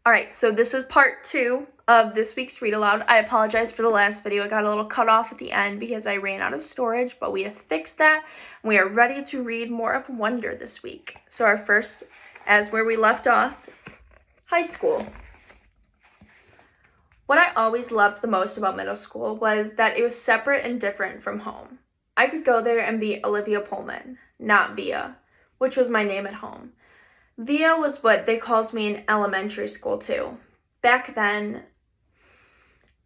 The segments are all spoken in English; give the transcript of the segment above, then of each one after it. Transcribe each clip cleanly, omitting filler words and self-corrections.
Alright, so this is part 2 of this week's Read Aloud. I apologize for the last video. I got a little cut off at the end because I ran out of storage, but we have fixed that. We are ready to read more of Wonder this week. So our first, as where we left off, high school. What I always loved the most about middle school was that it was separate and different from home. I could go there and be Olivia Pullman, not Via, which was my name at home. Via was what they called me in elementary school too. Back then,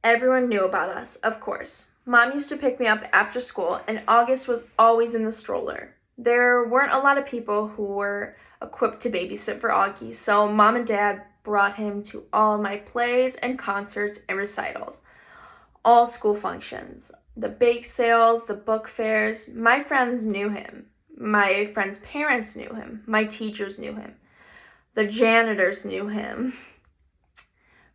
everyone knew about us, of course. Mom used to pick me up after school, and August was always in the stroller. There weren't a lot of people who were equipped to babysit for Augie, so Mom and Dad brought him to all my plays and concerts and recitals. All school functions, the bake sales, the book fairs. My friends knew him. My friends' parents knew him. My teachers knew him. The janitors knew him.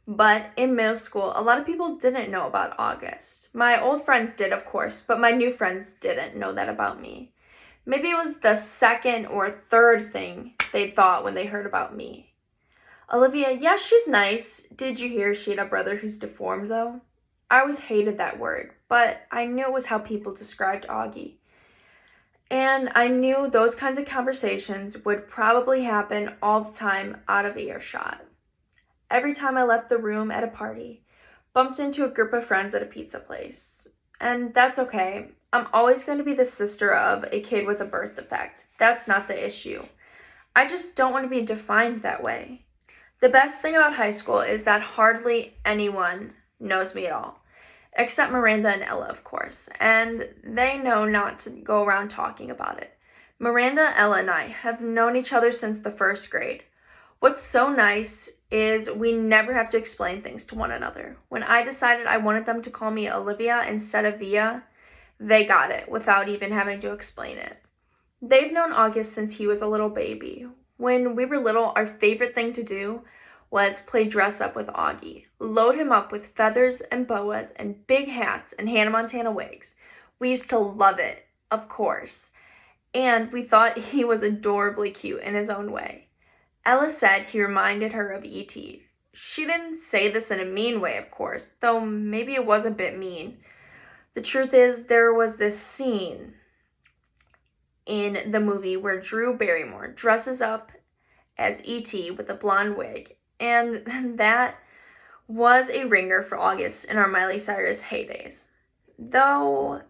But in middle school, a lot of people didn't know about August. My old friends did, of course, but my new friends didn't know that about me. Maybe it was the second or third thing they thought when they heard about me. Olivia, yeah, she's nice. Did you hear she had a brother who's deformed, though? I always hated that word, but I knew it was how people described Augie. And I knew those kinds of conversations would probably happen all the time out of earshot. Every time I left the room at a party, bumped into a group of friends at a pizza place. And that's okay. I'm always going to be the sister of a kid with a birth defect. That's not the issue. I just don't want to be defined that way. The best thing about high school is that hardly anyone knows me at all. Except Miranda and Ella, of course, and they know not to go around talking about it. Miranda, Ella, and I have known each other since the first grade. What's so nice is we never have to explain things to one another. When I decided I wanted them to call me Olivia instead of Via, they got it without even having to explain it. They've known August since he was a little baby. When we were little, our favorite thing to do was play dress up with Augie, load him up with feathers and boas and big hats and Hannah Montana wigs. We used to love it, of course, and we thought he was adorably cute in his own way. Ella said he reminded her of E.T. She didn't say this in a mean way, of course, though maybe it was a bit mean. The truth is, there was this scene in the movie where Drew Barrymore dresses up as E.T. with a blonde wig, and that was a ringer for August in our Miley Cyrus heydays. Though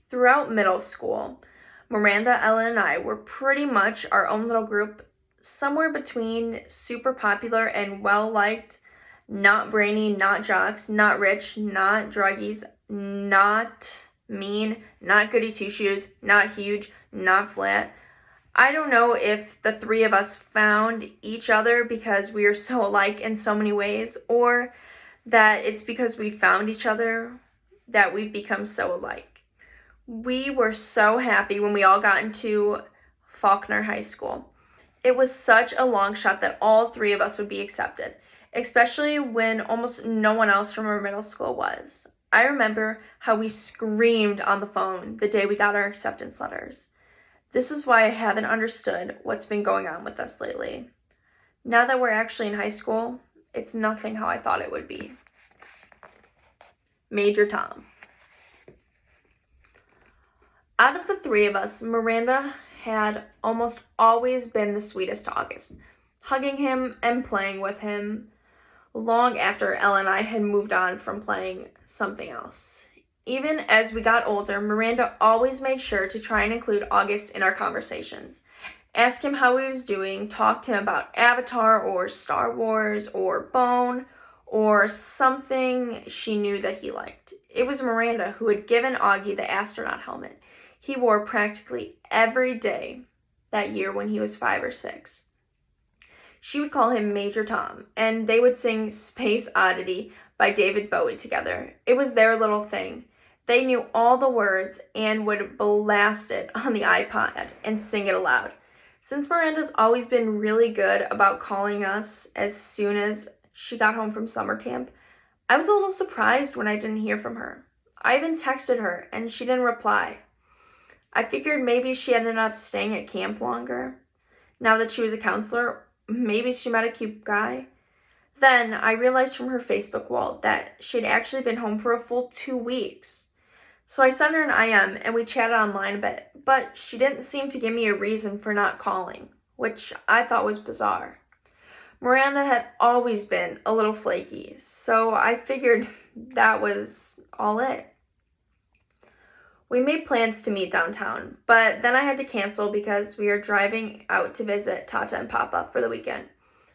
throughout middle school, Miranda, Ella, and I were pretty much our own little group, somewhere between super popular and well-liked, not brainy, not jocks, not rich, not druggies, not mean, not goody two-shoes, not huge, not flat. I don't know if the three of us found each other because we are so alike in so many ways, or that it's because we found each other that we've become so alike. We were so happy when we all got into Faulkner High School. It was such a long shot that all three of us would be accepted, especially when almost no one else from our middle school was. I remember how we screamed on the phone the day we got our acceptance letters. This is why I haven't understood what's been going on with us lately. Now that we're actually in high school, it's nothing how I thought it would be. Major Tom. Out of the three of us, Miranda had almost always been the sweetest to August, hugging him and playing with him long after Ella and I had moved on from playing something else. Even as we got older, Miranda always made sure to try and include August in our conversations. Ask him how he was doing, talk to him about Avatar or Star Wars or Bone or something she knew that he liked. It was Miranda who had given Augie the astronaut helmet he wore practically every day that year when he was 5 or 6. She would call him Major Tom, and they would sing Space Oddity by David Bowie together. It was their little thing. They knew all the words and would blast it on the iPod and sing it aloud. Since Miranda's always been really good about calling us as soon as she got home from summer camp, I was a little surprised when I didn't hear from her. I even texted her and she didn't reply. I figured maybe she ended up staying at camp longer. Now that she was a counselor, maybe she met a cute guy. Then I realized from her Facebook wall that she had actually been home for a full 2 weeks. So I sent her an IM and we chatted online a bit, but she didn't seem to give me a reason for not calling, which I thought was bizarre. Miranda had always been a little flaky, so I figured that was all it. We made plans to meet downtown, but then I had to cancel because we were driving out to visit Tata and Papa for the weekend.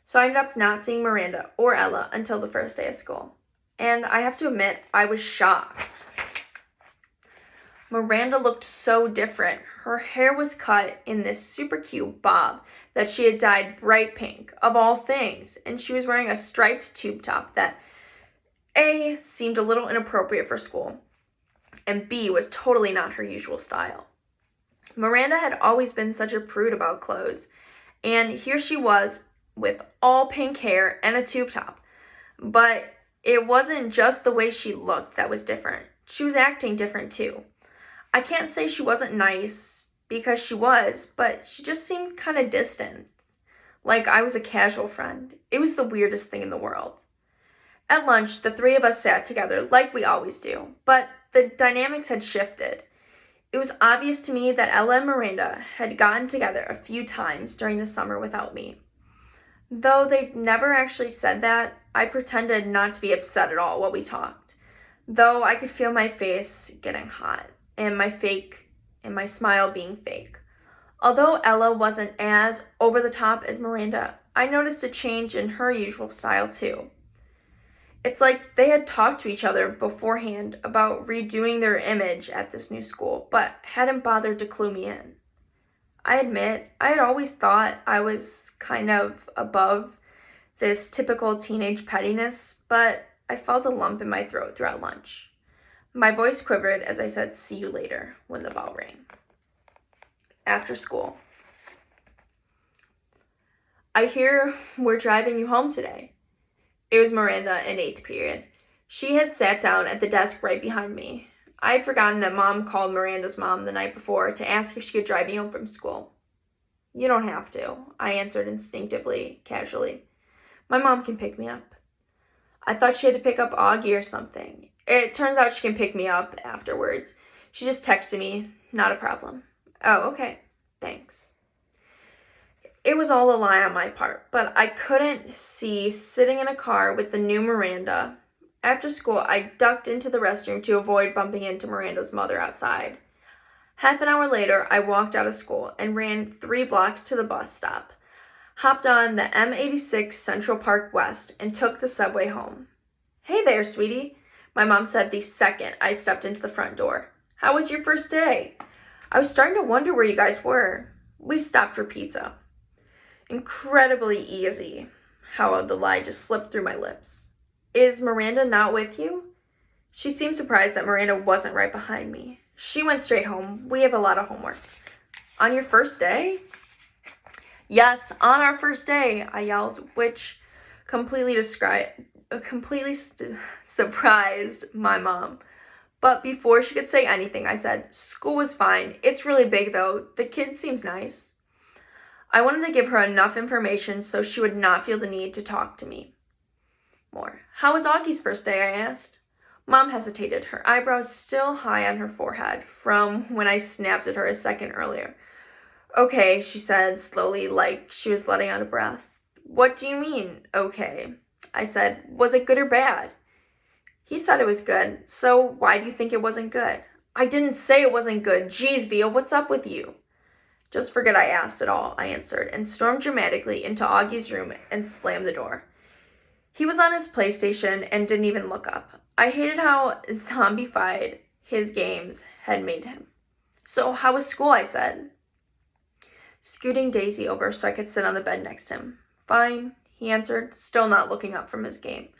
So I ended up not seeing Miranda or Ella until the first day of school. And I have to admit, I was shocked. Miranda looked so different. Her hair was cut in this super cute bob that she had dyed bright pink, of all things, and she was wearing a striped tube top that A, seemed a little inappropriate for school, and B, was totally not her usual style. Miranda had always been such a prude about clothes, and here she was with all pink hair and a tube top. But it wasn't just the way she looked that was different. She was acting different too. I can't say she wasn't nice, because she was, but she just seemed kind of distant. Like I was a casual friend. It was the weirdest thing in the world. At lunch, the three of us sat together like we always do, but the dynamics had shifted. It was obvious to me that Ella and Miranda had gotten together a few times during the summer without me. Though they never actually said that, I pretended not to be upset at all while we talked, though I could feel my face getting hot and my smile being fake. Although Ella wasn't as over the top as Miranda, I noticed a change in her usual style too. It's like they had talked to each other beforehand about redoing their image at this new school, but hadn't bothered to clue me in. I admit, I had always thought I was kind of above this typical teenage pettiness, but I felt a lump in my throat throughout lunch. My voice quivered as I said, "See you later," when the bell rang. After school. "I hear we're driving you home today." It was Miranda in 8th period. She had sat down at the desk right behind me. I had forgotten that Mom called Miranda's mom the night before to ask if she could drive me home from school. "You don't have to," I answered instinctively, casually. "My mom can pick me up." I thought she had to pick up Augie or something. It turns out she can pick me up afterwards. She just texted me, "Not a problem." "Oh, okay. Thanks." It was all a lie on my part, but I couldn't see sitting in a car with the new Miranda. After school, I ducked into the restroom to avoid bumping into Miranda's mother outside. Half an hour later, I walked out of school and ran 3 blocks to the bus stop, hopped on the M86 Central Park West, and took the subway home. "Hey there, sweetie," my mom said the second I stepped into the front door. "How was your first day?" "I was starting to wonder where you guys were." "We stopped for pizza." Incredibly easy how the lie just slipped through my lips. "Is Miranda not with you?" She seemed surprised that Miranda wasn't right behind me. "She went straight home. We have a lot of homework." "On your first day?" "Yes, on our first day," I yelled, which completely surprised my mom. But before she could say anything, I said, "School was fine. It's really big, though. The kid seems nice." I wanted to give her enough information so she would not feel the need to talk to me more. "How was Augie's first day?" I asked. Mom hesitated, her eyebrows still high on her forehead from when I snapped at her a second earlier. "Okay," she said slowly, like she was letting out a breath. "What do you mean, okay?" I said, "Was it good or bad?" He said it was good, so why do you think it wasn't good? "I didn't say it wasn't good. Jeez, Via, what's up with you?" "Just forget I asked at all," I answered, and stormed dramatically into Augie's room and slammed the door. He was on his PlayStation and didn't even look up. I hated how zombified his games had made him. "So how was school?" I said, scooting Daisy over so I could sit on the bed next to him. "Fine," he answered, still not looking up from his game.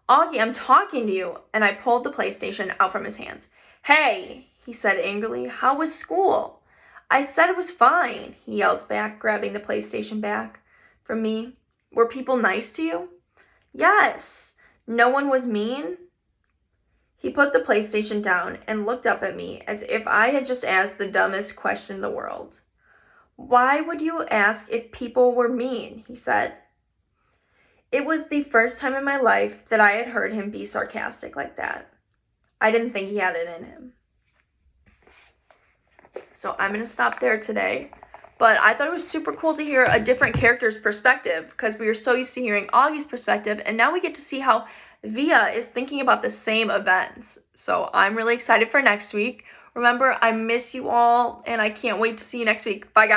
"Augie, I'm talking to you," and I pulled the PlayStation out from his hands. "Hey," he said angrily, "how was school?" "I said it was fine," he yelled back, grabbing the PlayStation back from me. "Were people nice to you?" "Yes." "No one was mean?" He put the PlayStation down and looked up at me as if I had just asked the dumbest question in the world. "Why would you ask if people were mean?" he said. It was the first time in my life that I had heard him be sarcastic like that. I didn't think he had it in him. So I'm going to stop there today. But I thought it was super cool to hear a different character's perspective because we were so used to hearing Augie's perspective, and now we get to see how Via is thinking about the same events. So I'm really excited for next week. Remember, I miss you all, and I can't wait to see you next week. Bye, guys.